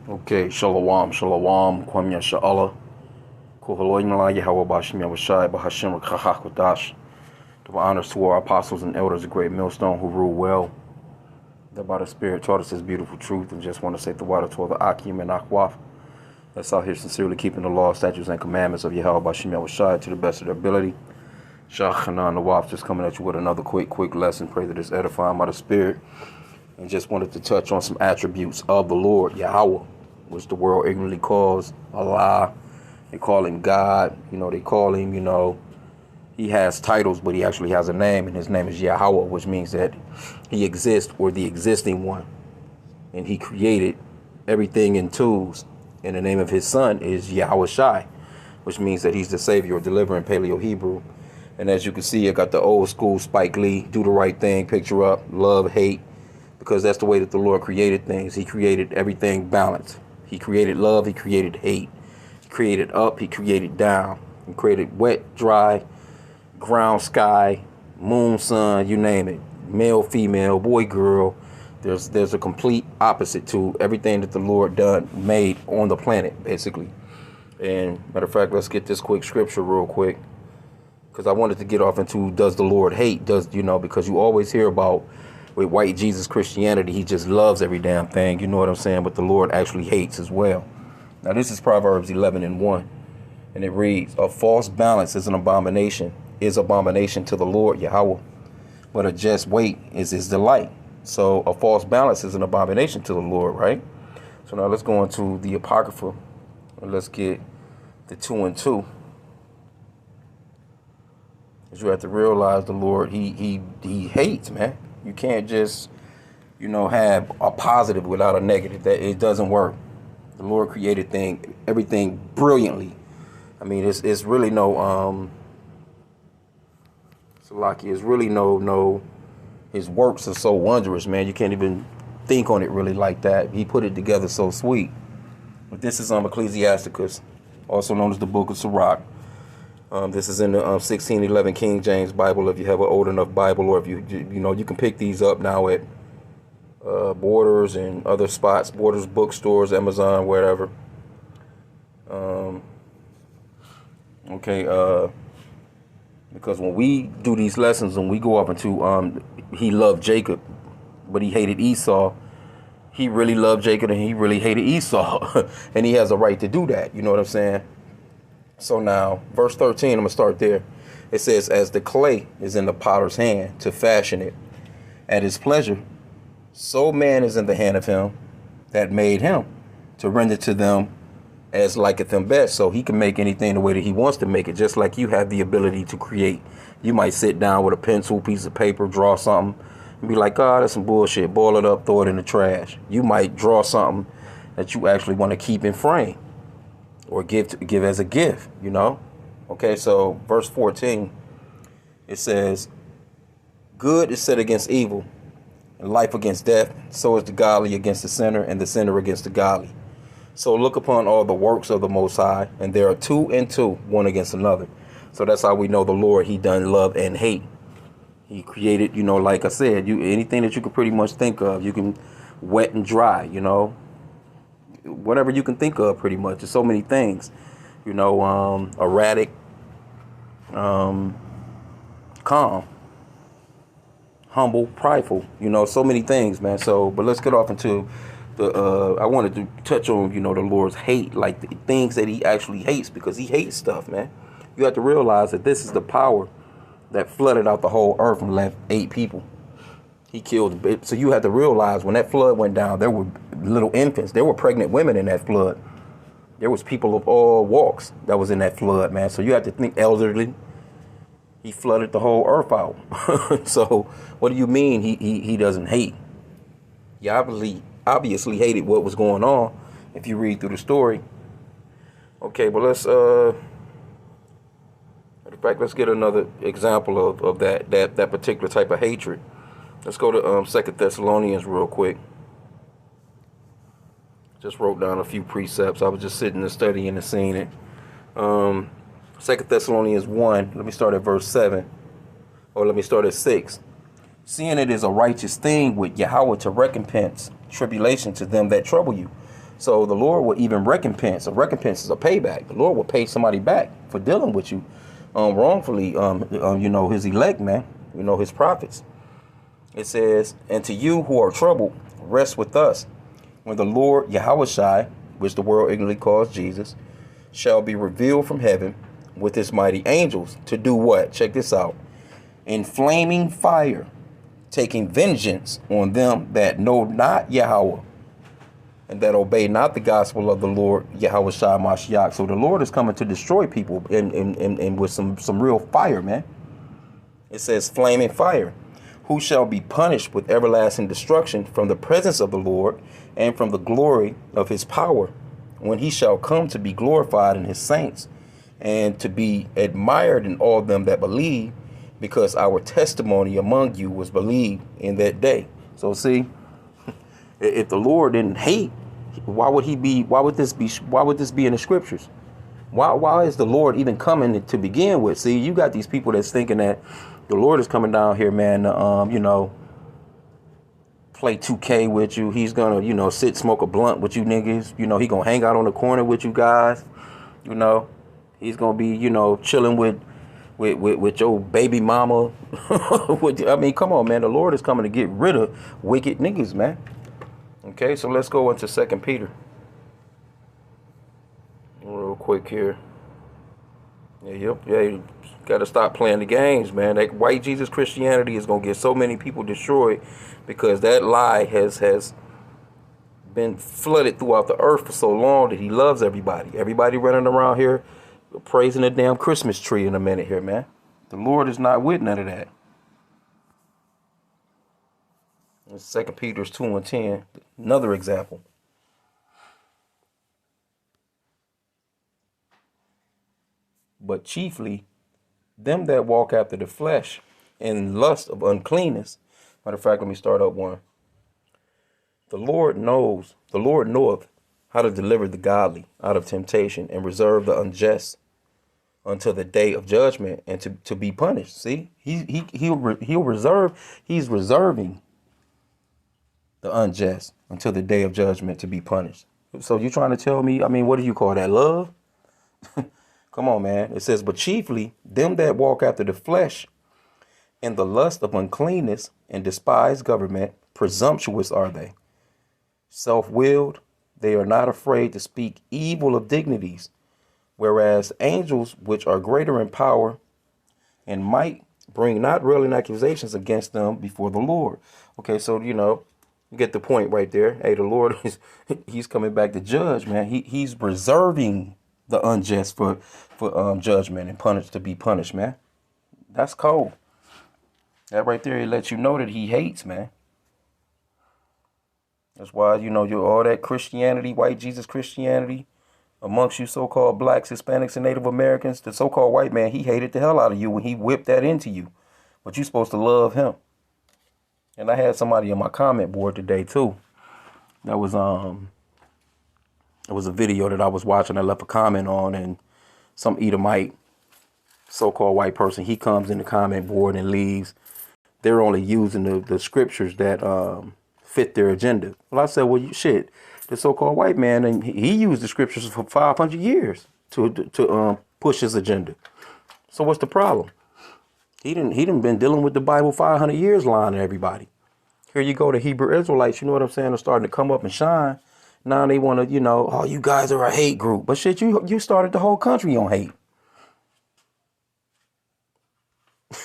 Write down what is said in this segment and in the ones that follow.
Okay, Shalom, Shalom, Kwam Yasha'Allah, Kuhaloin La Yahweh Bashim Yahweh Bahashim Kahakodash. Give honors to our apostles and elders, a great millstone who rule well, that by the Spirit taught us His beautiful truth, and just want to say the water to all the H.I.M and Akwaf. That's out here sincerely keeping the law, statutes, and commandments of Yahweh Bashim Yahweh to the best of their ability. Shah Hanan Nawaf just coming at you with another quick lesson. Pray that it's edifying by the Spirit. And just wanted to touch on some attributes of the Lord, Yahweh, which the world ignorantly calls Allah. They call him God. They call him, he has titles, but he actually has a name, and his name is Yahweh, which means that he exists, or the existing one. And he created everything in twos. And the name of his son is Yahweh Shai, which means that he's the savior or deliverer in Paleo Hebrew. And as you can see, I got the old school Spike Lee, do the right thing, picture up, love, hate, because that's the way that the Lord created things. He created everything balanced. He created love, he created hate. He created up, he created down. He created wet, dry, ground, sky, moon, sun, you name it. Male, female, boy, girl. There's a complete opposite to everything that the Lord made on the planet, basically. And matter of fact, let's get this quick scripture real quick, because I wanted to get off into, does the Lord hate? Because you always hear about with white Jesus Christianity, he just loves every damn thing, you know what I'm saying? But the Lord actually hates as well. Now this is Proverbs 11:1, and it reads, a false balance is an abomination to the Lord Yahweh, but a just weight is his delight. So a false balance is an abomination to the Lord, right? So now let's go into the Apocrypha, and let's get the 2 and 2. Because you have to realize the Lord, he hates, man. You can't just, have a positive without a negative. That it doesn't work. The Lord created everything brilliantly. I mean, it's really no Salaki. It's really no. His works are so wondrous, man. You can't even think on it really like that. He put it together so sweet. But this is Ecclesiasticus, also known as the Book of Sirach. This is in the 1611 King James Bible, if you have an old enough Bible, or if you can pick these up now at Borders and other spots, Borders bookstores, Amazon, wherever. Because when we do these lessons and we go up into he loved Jacob, but he hated Esau. He really loved Jacob and he really hated Esau, and he has a right to do that. You know what I'm saying? So now, verse 13, I'm going to start there. It says, as the clay is in the potter's hand to fashion it at his pleasure, so man is in the hand of him that made him to render to them as liketh him best. So he can make anything the way that he wants to make it, just like you have the ability to create. You might sit down with a pencil, piece of paper, draw something, and be like, oh, that's some bullshit. Boil it up, throw it in the trash. You might draw something that you actually want to keep in frame, or give as a gift, Okay, so verse 14, it says, good is set against evil, and life against death. So is the godly against the sinner, and the sinner against the godly. So look upon all the works of the Most High, and there are two and two, one against another. So that's how we know the Lord, he done love and hate. He created, like I said, anything that you can pretty much think of, you can wet and dry, whatever you can think of, pretty much. There's so many things, erratic, calm, humble, prideful, so many things, man. So, but let's get off into I wanted to touch on, the Lord's hate, like the things that he actually hates, because he hates stuff, man. You have to realize that this is the power that flooded out the whole earth and left 8 people. He killed. So you have to realize when that flood went down, there were little infants. There were pregnant women in that flood. There was people of all walks that was in that flood, man. So you have to think elderly. He flooded the whole earth out. So what do you mean he doesn't hate? He obviously hated what was going on if you read through the story. Okay, but let's let's get another example of that particular type of hatred. Let's go to 2 Thessalonians real quick. Just wrote down a few precepts. I was just sitting and studying and seeing it. 2 Thessalonians 1, let me start at verse 7. Or let me start at 6. Seeing it is a righteous thing with Yahweh to recompense tribulation to them that trouble you, So the Lord will even recompense. A recompense is a payback. The Lord will pay somebody back for dealing with you wrongfully. His elect, man. His prophets. It says, and to you who are troubled, rest with us. When the Lord Yahushai, which the world ignorantly calls Jesus, shall be revealed from heaven with his mighty angels to do what? Check this out. In flaming fire, taking vengeance on them that know not Yahweh and that obey not the gospel of the Lord Yahushua Mashiach. So the Lord is coming to destroy people and with some real fire, man. It says flaming fire. Who shall be punished with everlasting destruction from the presence of the Lord and from the glory of his power, when he shall come to be glorified in his saints and to be admired in all them that believe, because our testimony among you was believed in that day. So see, if the Lord didn't hate, why would this be in the scriptures? Why is the Lord even coming to begin with? See, you got these people that's thinking that the Lord is coming down here, man, to, play 2K with you. He's gonna, sit, smoke a blunt with you niggas. He gonna hang out on the corner with you guys. He's gonna be, chilling with your baby mama. I mean, come on, man. The Lord is coming to get rid of wicked niggas, man. Okay, so let's go into 2 Peter. Real quick here. Yeah, you gotta stop playing the games, man. That white Jesus Christianity is gonna get so many people destroyed because that lie has been flooded throughout the earth for so long that he loves everybody. Everybody running around here praising the damn Christmas tree in a minute here, man. The Lord is not with none of that. 2 Peter 2:10, another example. But chiefly them that walk after the flesh in lust of uncleanness. Matter of fact, let me start up one. The Lord knoweth how to deliver the godly out of temptation and reserve the unjust until the day of judgment and to be punished. See, he's reserving the unjust until the day of judgment to be punished. So you trying to tell me, I mean, what do you call that? Love? Come on, man. It says, but chiefly them that walk after the flesh in the lust of uncleanness and despise government, presumptuous are they, self-willed, they are not afraid to speak evil of dignities, whereas angels, which are greater in power and might, bring not railing accusations against them before the Lord. Okay, so you get the point right there. Hey, the Lord he's coming back to judge, man. He's reserving the unjust for judgment and to be punished, man. That's cold. That right there, it lets you know that he hates, man. That's why, you're all that Christianity, white Jesus Christianity, amongst you so-called blacks, Hispanics, and Native Americans, the so-called white man, he hated the hell out of you when he whipped that into you. But you're supposed to love him. And I had somebody on my comment board today, too. That was, it was a video that I was watching. I left a comment on, and some Edomite, so-called white person, he comes in the comment board and leaves. They're only using the scriptures that fit their agenda. Well, I said, well, shit, the so-called white man, and he used the scriptures for 500 years to push his agenda. So what's the problem? He didn't been dealing with the Bible 500 years, lying to everybody. Here you go, the Hebrew Israelites, you know what I'm saying, are starting to come up and shine. Now they want to, oh, you guys are a hate group. But shit, you started the whole country on hate.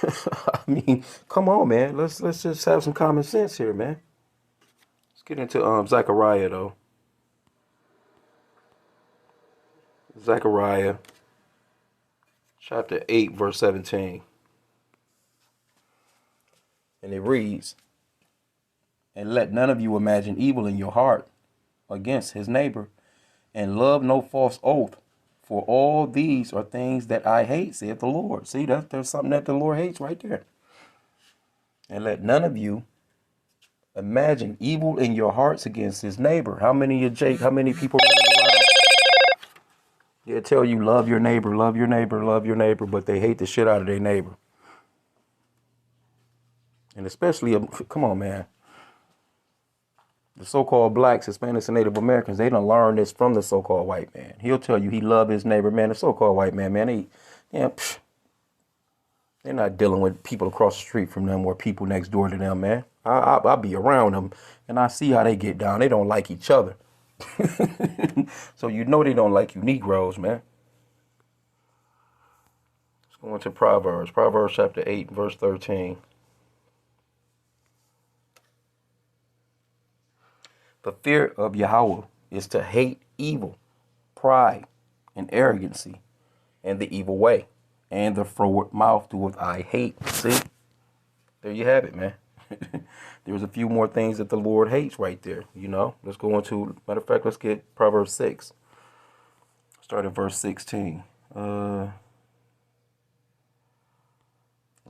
I mean, come on, man. Let's just have some common sense here, man. Let's get into Zechariah, though. Zechariah chapter 8, verse 17. And it reads, and let none of you imagine evil in your heart against his neighbor, and love no false oath, for all these are things that I hate, saith the Lord. See, there's something that the Lord hates right there. And let none of you imagine evil in your hearts against his neighbor. How many people they tell you love your neighbor, love your neighbor, love your neighbor, but they hate the shit out of their neighbor. And especially, come on, man. The so-called blacks, Hispanics, and Native Americans, they done learned this from the so-called white man. He'll tell you he love his neighbor, man. The so-called white man, yeah, they're not dealing with people across the street from them or people next door to them, man. I'll be around them, and I see how they get down. They don't like each other. So you know they don't like you Negroes, man. Let's go into Proverbs. Proverbs chapter 8, verse 13. The fear of Yahweh is to hate evil, pride, and arrogancy, and the evil way, and the froward mouth doeth I hate. See? There you have it, man. There's a few more things that the Lord hates right there, you know. Let's go into, matter of fact, let's get Proverbs 6. Start at verse 16.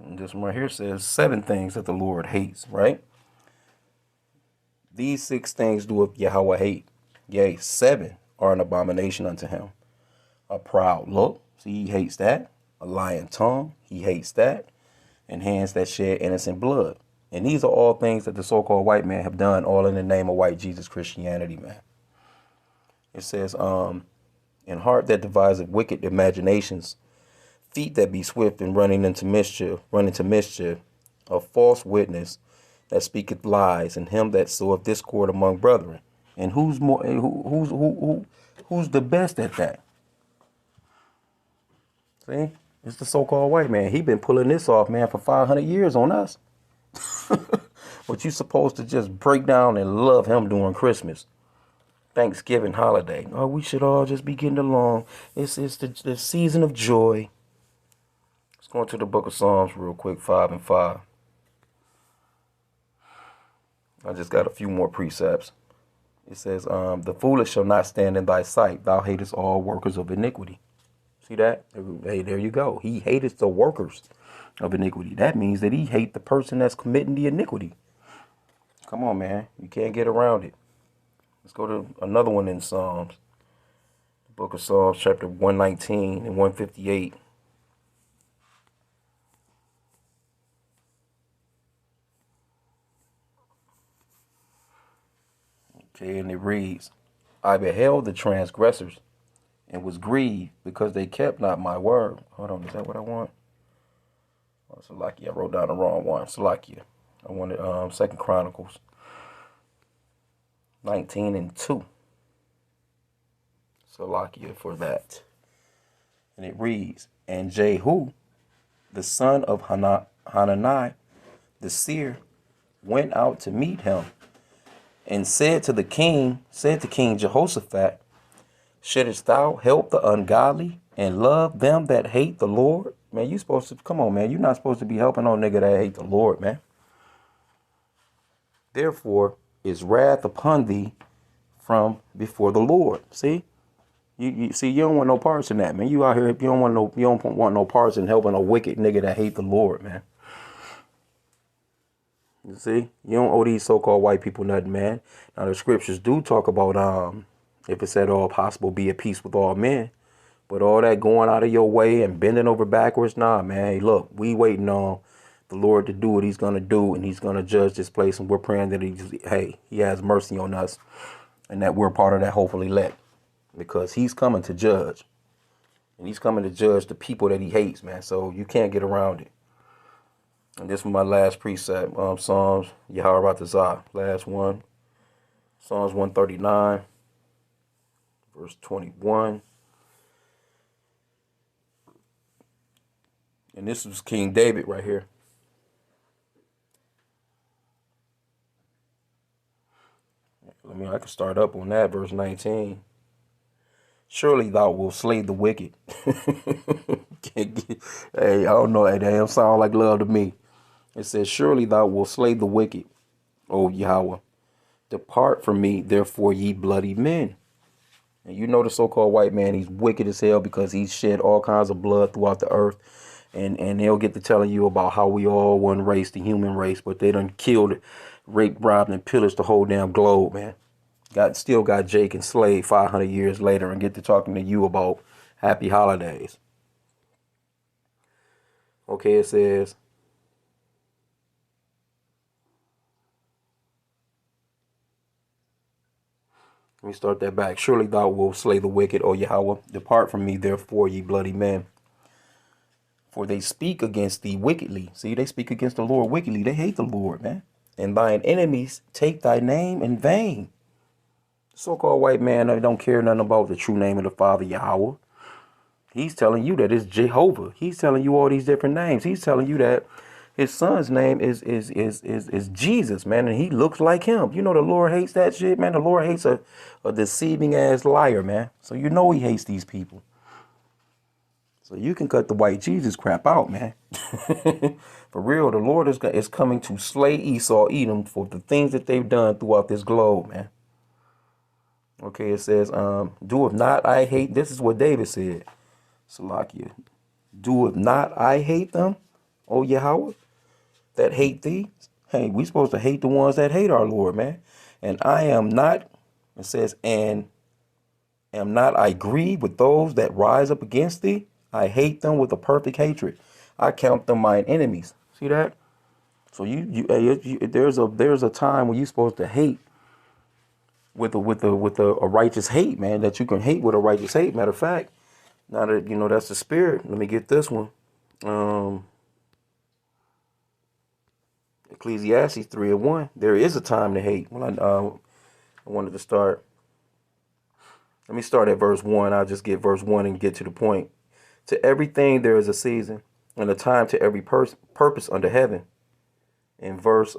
This one right here says 7 things that the Lord hates, right? These 6 things doeth Yahweh hate. Yea, 7 are an abomination unto him. A proud look, see, he hates that. A lying tongue, he hates that. And hands that shed innocent blood. And these are all things that the so-called white man have done, all in the name of white Jesus Christianity, man. It says, in heart that deviseth wicked imaginations, feet that be swift in running into mischief, a false witness that speaketh lies, and him that soweth discord among brethren. And who's the best at that? See, it's the so-called white man. He been pulling this off, man, for 500 years on us. But you supposed to just break down and love him during Christmas, Thanksgiving holiday. Oh, we should all just be getting along. It's the season of joy. Let's go into the book of Psalms real quick, 5 and 5. I just got a few more precepts. It says, the foolish shall not stand in thy sight. Thou hatest all workers of iniquity. See that? Hey, there you go. He hateth the workers of iniquity. That means that he hate the person that's committing the iniquity. Come on, man. You can't get around it. Let's go to another one in Psalms. The book of Psalms, chapter 119 and 158. Okay, and it reads, I beheld the transgressors and was grieved because they kept not my word. Hold on, is that what I want? Oh, Salakia, I wrote down the wrong one. Salakia. I wanted 2 Chronicles 19 and 2. Salakia for that. And it reads, and Jehu, the son of Hanani, the seer, went out to meet him and said to King Jehoshaphat, shouldest thou help the ungodly and love them that hate the Lord? Man, you supposed to, come on, man. You're not supposed to be helping no nigga that hate the Lord, man. Therefore is wrath upon thee from before the Lord. See? You see, you don't want no parts in that, man. You out here, you don't want no parts in helping a wicked nigga that hate the Lord, man. You see, you don't owe these so-called white people nothing, man. Now the scriptures do talk about if it's at all possible, be at peace with all men. But all that going out of your way and bending over backwards, nah, man. Hey, look, we waiting on the Lord to do what he's gonna do, and he's gonna judge this place, and we're praying that he has mercy on us, and that we're part of that hopeful elect. Because he's coming to judge. And he's coming to judge the people that he hates, man. So you can't get around it. And this was my last precept. Psalms, Yaharatazah. Last one. Psalms 139. Verse 21. And this was King David right here. I can start up on that. Verse 19. Surely thou wilt slay the wicked. Hey, I don't know. That damn sound like love to me. It says, surely thou wilt slay the wicked, O Yahweh. Depart from me, therefore, ye bloody men. And you know the so-called white man, he's wicked as hell because he's shed all kinds of blood throughout the earth. And they'll get to telling you about how we all one race, the human race, but they done killed, raped, robbed, and pillaged the whole damn globe, man. Still got Jake enslaved 500 years later and get to talking to you about happy holidays. Okay, it says, Let me start that back. Surely thou wilt slay the wicked, O Yahweh. Depart from me, therefore, ye bloody men. For they speak against thee wickedly. See, they speak against the Lord wickedly. They hate the Lord, man. And thine enemies take thy name in vain. So-called white man, they don't care nothing about the true name of the Father, Yahweh. He's telling you that it's Jehovah. He's telling you all these different names. He's telling you that his son's name is Jesus, man, and he looks like him. You know the Lord hates that shit, man. The Lord hates a deceiving ass liar, man. So you know he hates these people. So you can cut the white Jesus crap out, man. For real, the Lord is coming to slay Esau, Edom for the things that they've done throughout this globe, man. Okay, it says, do if not, I hate. This is what David said. Salakia. Do if not, I hate them, O Yahweh, that hate thee. Hey, we supposed to hate the ones that hate our Lord, man. And I am not, it says, and am not I grieved with those that rise up against thee? I hate them with a perfect hatred. I count them mine enemies. See that? So there's a time when you're supposed to hate with a righteous hate, man. That you can hate with a righteous hate. Matter of fact, now that you know that's the spirit. Let me get this one. Ecclesiastes 3:1. There is a time to hate. Well, I wanted to start. Let me start at verse 1. I'll just get verse 1 and get to the point. To everything there is a season and a time to every purpose under heaven. In verse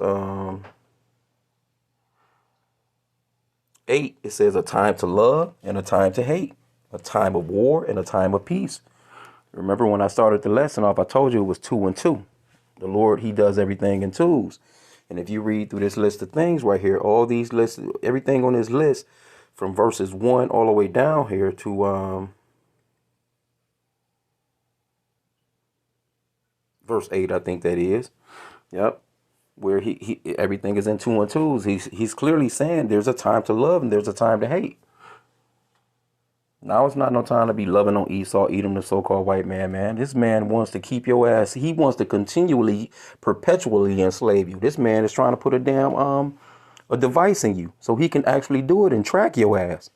8, it says a time to love and a time to hate, a time of war and a time of peace. Remember when I started the lesson off, I told you it was 2 and 2. The Lord, he does everything in twos. And if you read through this list of things right here, all these lists, everything on this list from verses 1 all the way down here to verse 8, I think that is. Yep. Where he everything is in 2 and 2s. He's clearly saying there's a time to love and there's a time to hate. Now it's not no time to be loving on Esau, Edom, the so-called white man, man. This man wants to keep your ass. He wants to continually, perpetually enslave you. This man is trying to put a damn a device in you so he can actually do it and track your ass.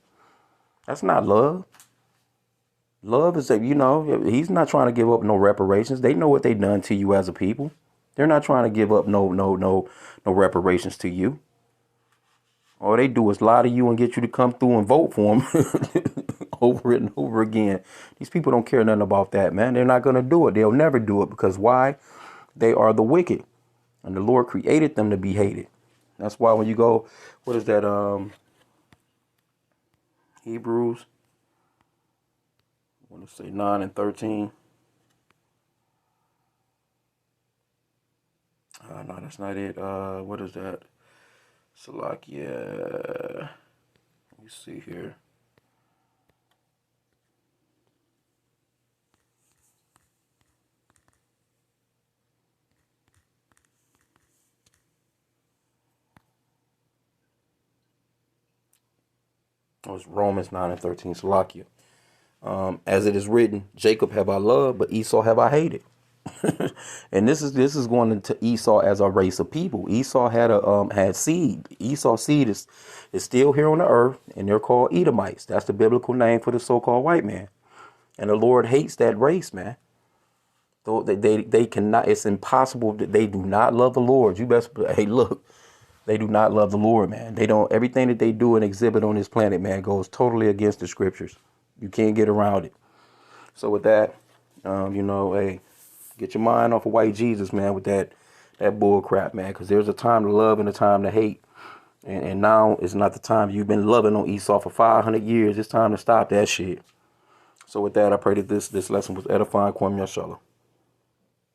That's not love. Love is that, you know, he's not trying to give up no reparations. They know what they done to you as a people. They're not trying to give up no reparations to you. All they do is lie to you and get you to come through and vote for them over and over again. These people don't care nothing about that, man. They're not going to do it. They'll never do it because why? They are the wicked. And the Lord created them to be hated. That's why when you go, what is that? Hebrews, I want to say 9 and 13. No, that's not it. What is that? Salakia. Let me see here. Oh, it's Romans 9 and 13. Salakia. As it is written, Jacob have I loved, but Esau have I hated. And this is going into Esau as a race of people. Esau had seed. Esau's seed is still here on the earth, and they're called Edomites. That's the biblical name for the so-called white man. And the Lord hates that race, man. Though they cannot. It's impossible that they do not love the Lord. You best. Hey, look, they do not love the Lord, man. They don't. Everything that they do and exhibit on this planet, man, goes totally against the scriptures. You can't get around it. So with that, hey. Get your mind off of white Jesus, man, with that bull crap, man, because there's a time to love and a time to hate. And now is not the time. You've been loving on Esau for 500 years. It's time to stop that shit. So with that, I pray that this lesson was edifying. Kwam Yashala.